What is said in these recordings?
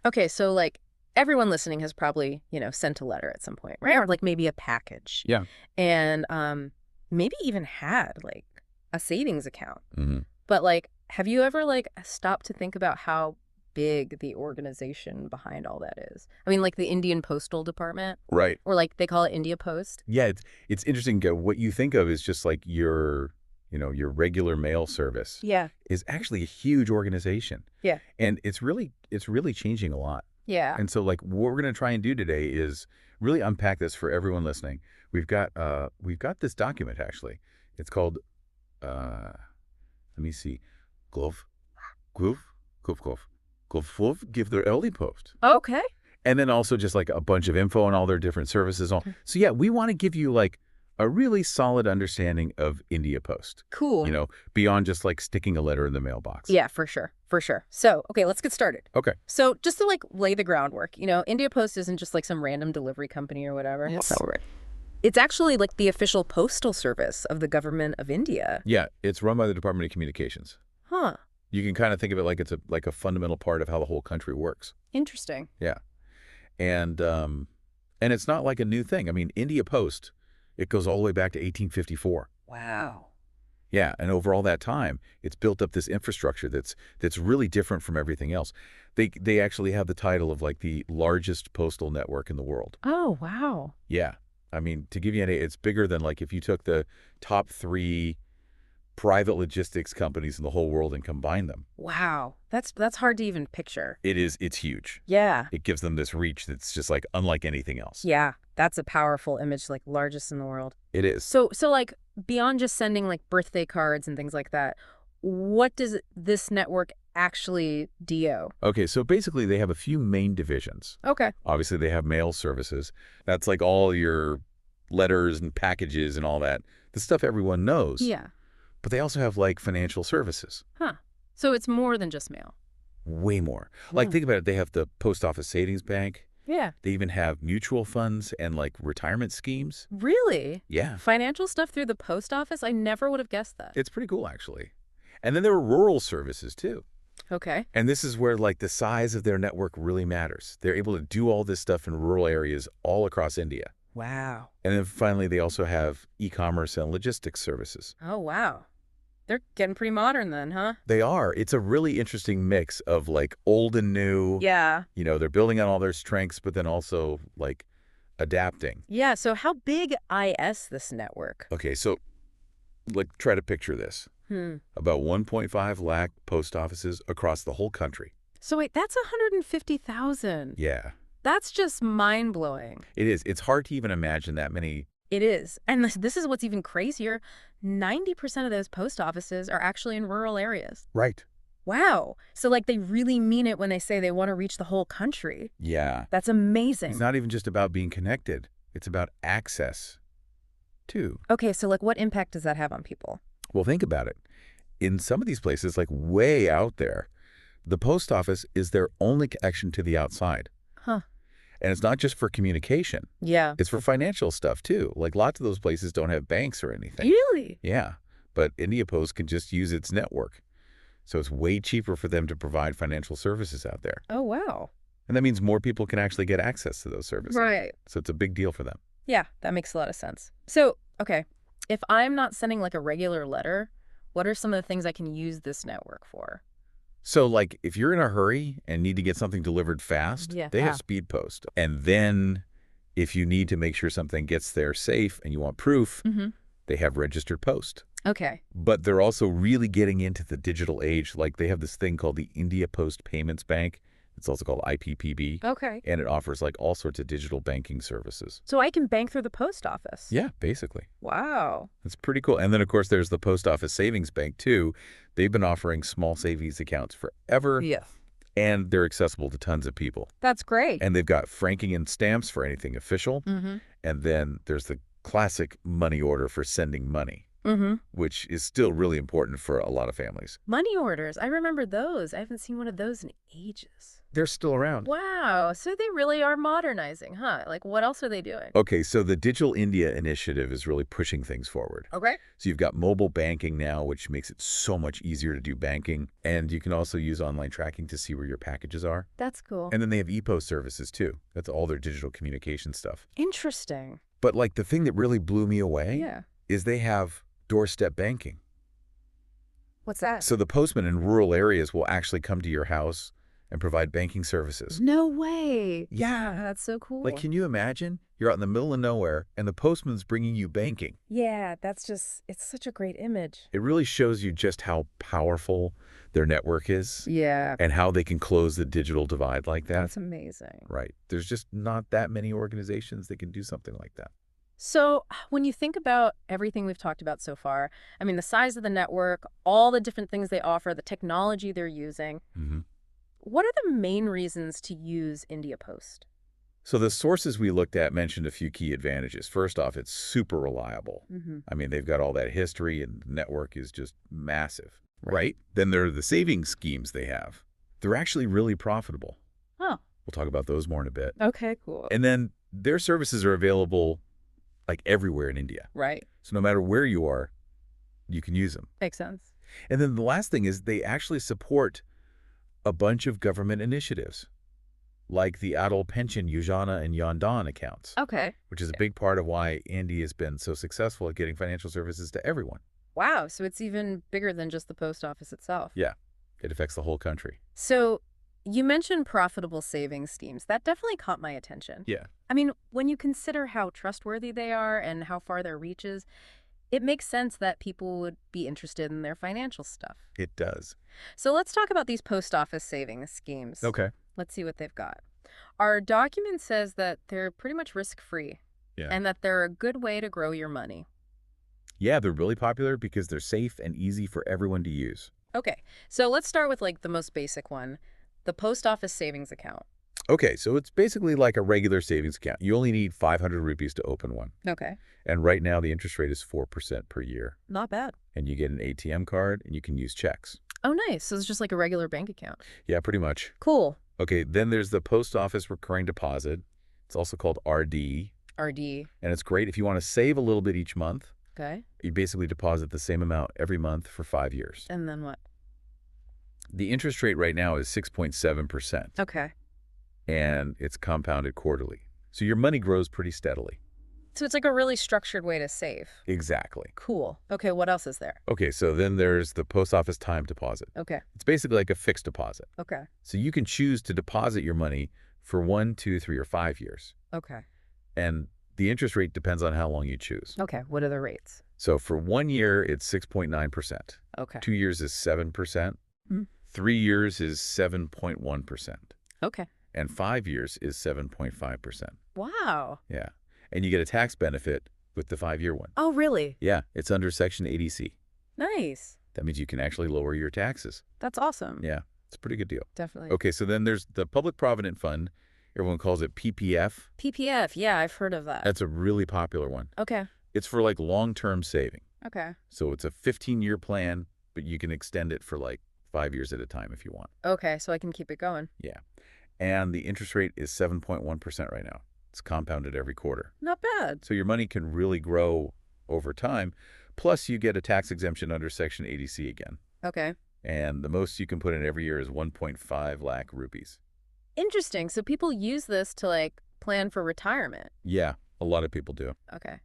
Okay, so like everyone listening has probably, sent a letter at some point, right? Or like maybe a package. Yeah. And maybe even had like a savings account. Hmm. But like have you ever like stopped to think about how big the organization behind all that is? I mean, like the Indian Postal Department, Right. or like they call it India Post. Yeah, it's interesting. What you think of is just like your regular mail service Yeah. is actually a huge organization, Yeah. and it's really changing a lot. Yeah. And so, like, what we're going to try and do today is really unpack this for everyone listening. We've got this document actually. It's called let me see, Glove, Glove, Glove, give their early post. Okay. And then also just like a bunch of info on all their different services. So yeah, we want to give you like a really solid understanding of Indiapost, Cool. beyond just like sticking a letter in the mailbox. Yeah, for sure. For sure. So, okay, let's get started. Okay. So, just to like lay the groundwork, India Post isn't just like some random delivery company or whatever. Yes. So, right. It's actually like the official postal service of the government of India. Yeah, it's run by the Department of Communications. Huh. You can kind of think of it like it's a fundamental part of how the whole country works. Interesting. Yeah. And it's not like a new thing. I mean, India Post, it goes all the way back to 1854. Wow. Yeah, and over all that time, it's built up this infrastructure that's really different from everything else. They actually have the title of like the largest postal network in the world. Oh, wow. Yeah. I mean, to give you an idea, it's bigger than like if you took the top 3 private logistics companies in the whole world and combined them. Wow. That's hard to even picture. It's huge. Yeah. It gives them this reach that's just like unlike anything else. Yeah. That's a powerful image, like largest in the world. It is. So like beyond just sending like birthday cards and things like that, what does this network actually do? Okay, so basically they have a few main divisions. Okay. Obviously, they have mail services. That's like all your letters and packages and all that. The stuff everyone knows. Yeah. But they also have like financial services. Huh. So it's more than just mail. Way more. Like, think about it. They have the post office savings bank. Yeah. They even have mutual funds and like retirement schemes. Really? Yeah. Financial stuff through the post office? I never would have guessed that. It's pretty cool, actually. And then there are rural services, too. Okay. And this is where like the size of their network really matters. They're able to do all this stuff in rural areas all across India. Wow. And then finally, they also have e-commerce and logistics services. Oh, wow. They're getting pretty modern then, huh? They are. It's a really interesting mix of like old and new. Yeah. They're building on all their strengths, but then also like adapting. Yeah, so how big is this network? Okay, so like try to picture this. About 1.5 lakh post offices across the whole country. So wait, that's 150,000. Yeah. That's just mind-blowing. It is. It's hard to even imagine that many. It is. And this is what's even crazier. 90% of those post offices are actually in rural areas. Right. Wow. So like they really mean it when they say they want to reach the whole country. Yeah. That's amazing. It's not even just about being connected. It's about access, too. Okay, so like what impact does that have on people? Well, think about it. In some of these places, like way out there, the post office is their only connection to the outside. Huh. And it's not just for communication. Yeah. It's for financial stuff, too. Like lots of those places don't have banks or anything. Really? Yeah. But Indiapost can just use its network. So it's way cheaper for them to provide financial services out there. Oh, wow. And that means more people can actually get access to those services. Right. So it's a big deal for them. Yeah, that makes a lot of sense. So, okay, if I'm not sending like a regular letter, what are some of the things I can use this network for? So, like, if you're in a hurry and need to get something delivered fast, Yeah. they have speed post. And then if you need to make sure something gets there safe and you want proof, they have registered post. Okay. But they're also really getting into the digital age. Like, they have this thing called the Indiapost Payments Bank. It's also called IPPB. Okay. And it offers, like, all sorts of digital banking services. So I can bank through the post office? Yeah, basically. Wow. That's pretty cool. And then, of course, there's the Post Office Savings Bank, too. They've been offering small savings accounts forever. Yeah. And they're accessible to tons of people. That's great. And they've got franking and stamps for anything official. And then there's the classic money order for sending money. Mm-hmm. which is still really important for a lot of families. Money orders. I remember those. I haven't seen one of those in ages. They're still around. Wow. So they really are modernizing, huh? Like, what else are they doing? Okay, so the Digital India initiative is really pushing things forward. Okay. So you've got mobile banking now, which makes it so much easier to do banking. And you can also use online tracking to see where your packages are. That's cool. And then they have e-post services too. That's all their digital communication stuff. Interesting. But like the thing that really blew me away Yeah. is they have doorstep banking. What's that? So the postman in rural areas will actually come to your house and provide banking services. No way. Yeah. That's so cool. Like, can you imagine? You're out in the middle of nowhere and the postman's bringing you banking. Yeah, it's such a great image. It really shows you just how powerful their network is Yeah. and how they can close the digital divide like that. That's amazing. Right. There's just not that many organizations that can do something like that. So when you think about everything we've talked about so far, I mean, the size of the network, all the different things they offer, the technology they're using, what are the main reasons to use Indiapost? So the sources we looked at mentioned a few key advantages. First off, it's super reliable. I mean, they've got all that history and the network is just massive, right? Then there are the savings schemes they have. They're actually really profitable. Oh. We'll talk about those more in a bit. Okay, cool. And then their services are available like everywhere in India. Right. So no matter where you are, you can use them. Makes sense. And then the last thing is they actually support a bunch of government initiatives, like the Atal Pension Yojana and Yandan accounts, Okay. which is a big part of why India has been so successful at getting financial services to everyone. Wow, so it's even bigger than just the post office itself. Yeah, it affects the whole country. So you mentioned profitable savings schemes. That definitely caught my attention. Yeah. I mean, when you consider how trustworthy they are and how far their reach is, it makes sense that people would be interested in their financial stuff. It does. So let's talk about these post office savings schemes. Okay. Let's see what they've got. Our document says that they're pretty much risk-free and that they're a good way to grow your money. Yeah, they're really popular because they're safe and easy for everyone to use. Okay, so let's start with like the most basic one, the post office savings account. Okay, so it's basically like a regular savings account. You only need 500 rupees to open one. Okay. And right now the interest rate is 4% per year. Not bad. And you get an ATM card and you can use checks. Oh, nice. So it's just like a regular bank account. Yeah, pretty much. Cool. Okay, then there's the post office recurring deposit. It's also called RD. RD. And it's great if you want to save a little bit each month. Okay. You basically deposit the same amount every month for 5 years. And then what? The interest rate right now is 6.7%. Okay. And it's compounded quarterly. So your money grows pretty steadily. So it's like a really structured way to save. Exactly. Cool. Okay, what else is there? Okay, so then there's the post office time deposit. Okay. It's basically like a fixed deposit. Okay. So you can choose to deposit your money for 1, 2, 3, or 5 years. Okay. And the interest rate depends on how long you choose. Okay, what are the rates? So for 1 year, it's 6.9%. Okay. 2 years is 7%. 3 years is 7.1%. Okay. And 5 years is 7.5%. Wow. Yeah. And you get a tax benefit with the 5-year one. Oh, really? Yeah, it's under Section 80C. Nice. That means you can actually lower your taxes. That's awesome. Yeah, it's a pretty good deal. Definitely. Okay, so then there's the Public Provident Fund. Everyone calls it PPF. PPF, yeah, I've heard of that. That's a really popular one. Okay. It's for like long-term saving. Okay. So it's a 15-year plan, but you can extend it for like 5 years at a time if you want. Okay, so I can keep it going. Yeah. And the interest rate is 7.1% right now. It's compounded every quarter. Not bad. So your money can really grow over time. Plus, you get a tax exemption under Section 80C again. Okay. And the most you can put in every year is 1.5 lakh rupees. Interesting. So people use this to like plan for retirement. Yeah, a lot of people do. Okay.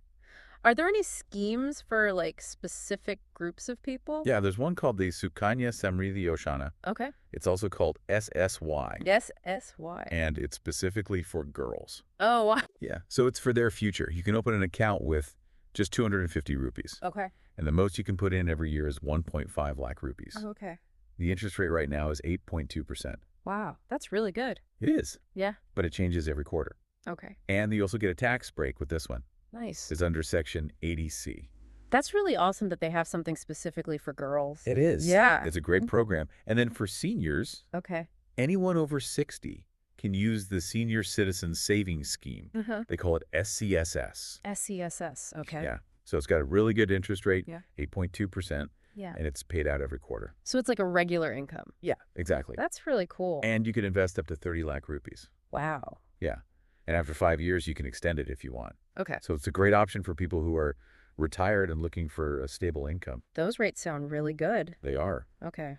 Are there any schemes for like specific groups of people? Yeah, there's one called the Sukanya Samriddhi Yojana. Okay. It's also called SSY. Yes, SY. And it's specifically for girls. Oh, wow. Yeah, so it's for their future. You can open an account with just 250 rupees. Okay. And the most you can put in every year is 1.5 lakh rupees. Oh, okay. The interest rate right now is 8.2%. Wow, that's really good. It is. Yeah. But it changes every quarter. Okay. And you also get a tax break with this one. Nice. It's under Section 80C. That's really awesome that they have something specifically for girls. It is. Yeah. It's a great program. And then for seniors, Okay. anyone over 60 can use the Senior Citizen Savings Scheme. They call it SCSS. SCSS. Okay. Yeah. So it's got a really good interest rate, Yeah. 8.2%, Yeah. and it's paid out every quarter. So it's like a regular income. Yeah, exactly. That's really cool. And you can invest up to 30 lakh rupees. Wow. Yeah. And after 5 years, you can extend it if you want. Okay. So it's a great option for people who are retired and looking for a stable income. Those rates sound really good. They are. Okay.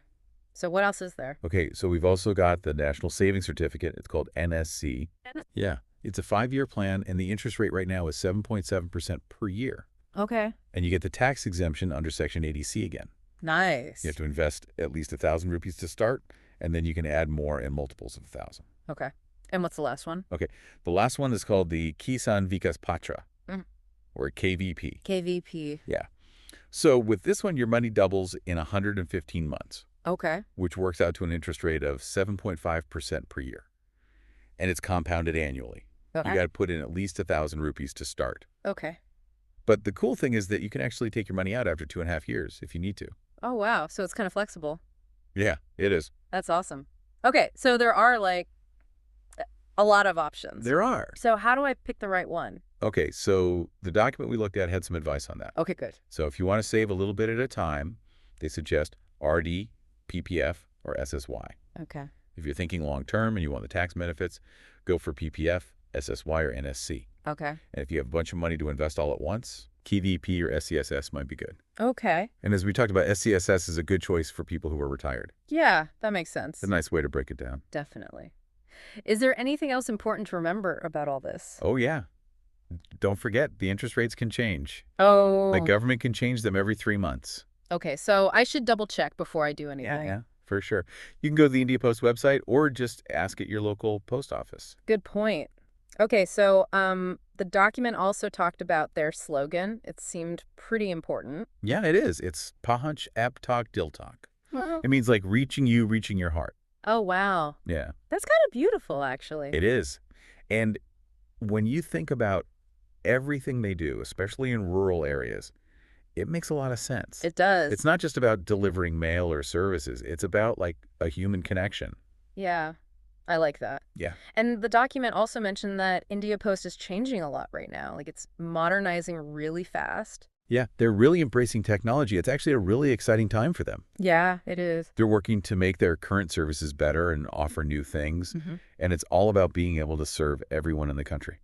So what else is there? Okay, so we've also got the National Savings Certificate. It's called NSC. Yeah. It's a 5-year plan, and the interest rate right now is 7.7% per year. Okay. And you get the tax exemption under Section 80C again. Nice. You have to invest at least 1,000 rupees to start, and then you can add more in multiples of 1,000. Okay. And what's the last one? Okay. The last one is called the Kisan Vikas Patra, or KVP. KVP. Yeah. So with this one, your money doubles in 115 months, Okay. which works out to an interest rate of 7.5% per year. And it's compounded annually. Okay. You got to put in at least 1,000 rupees to start. Okay. But the cool thing is that you can actually take your money out after 2.5 years if you need to. Oh, wow. So it's kind of flexible. Yeah, it is. That's awesome. Okay. So there are like a lot of options. There are. So how do I pick the right one? Okay, so the document we looked at had some advice on that. Okay, good. So if you want to save a little bit at a time, they suggest RD, PPF, or SSY. Okay. If you're thinking long-term and you want the tax benefits, go for PPF, SSY, or NSC. Okay. And if you have a bunch of money to invest all at once, KVP or SCSS might be good. Okay. And as we talked about, SCSS is a good choice for people who are retired. Yeah, that makes sense. It's a nice way to break it down. Definitely. Is there anything else important to remember about all this? Oh, yeah. Don't forget, the interest rates can change. Oh. The government can change them every 3 months. Okay, so I should double check before I do anything. Yeah, for sure. You can go to the Indiapost website or just ask at your local post office. Good point. Okay, so the document also talked about their slogan. It seemed pretty important. Yeah, it is. It's Pahunch App Talk Dil Talk. Oh. It means like reaching you, reaching your heart. Oh, wow. Yeah, That's kind of beautiful, actually. it is. And when you think about everything they do, especially in rural areas, it makes a lot of sense. It does. It's not just about delivering mail or services. It's about like a human connection. Yeah, I like that. Yeah. And the document also mentioned that Indiapost is changing a lot right now. Like it's modernizing really fast. Yeah, they're really embracing technology. It's actually a really exciting time for them. Yeah, it is. They're working to make their current services better and offer new things. And it's all about being able to serve everyone in the country.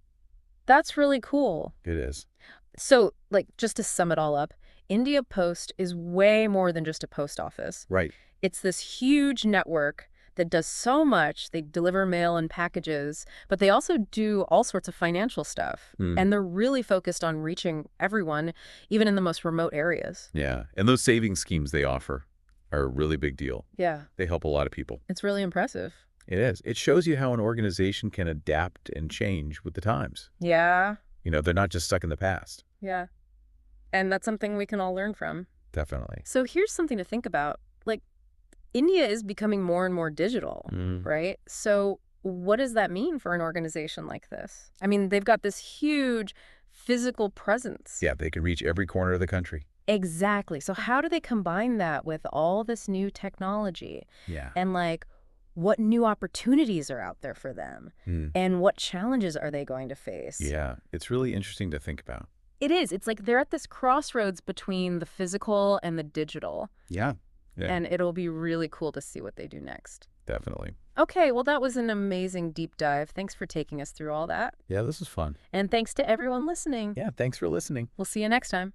That's really cool. It is. So, like, just to sum it all up, Indiapost is way more than just a post office. Right. It's this huge network that does so much. They deliver mail and packages, but they also do all sorts of financial stuff. And they're really focused on reaching everyone, even in the most remote areas. Yeah. And those savings schemes they offer are a really big deal. Yeah, They help a lot of people. it's really impressive. It is. It shows you how an organization can adapt and change with the times. Yeah, You know, they're not just stuck in the past. yeah. And that's something we can all learn from. Definitely. So here's something to think about. Like, India is becoming more and more digital, right? So what does that mean for an organization like this? I mean, they've got this huge physical presence. Yeah, they can reach every corner of the country. Exactly. So how do they combine that with all this new technology? Yeah. And like, what new opportunities are out there for them? And what challenges are they going to face? Yeah, it's really interesting to think about. It is. It's like they're at this crossroads between the physical and the digital. Yeah. Yeah, And it'll be really cool to see what they do next. definitely. Okay, well, that was an amazing deep dive. Thanks for taking us through all that. Yeah, this is fun. And thanks to everyone listening. Yeah, thanks for listening. We'll see you next time.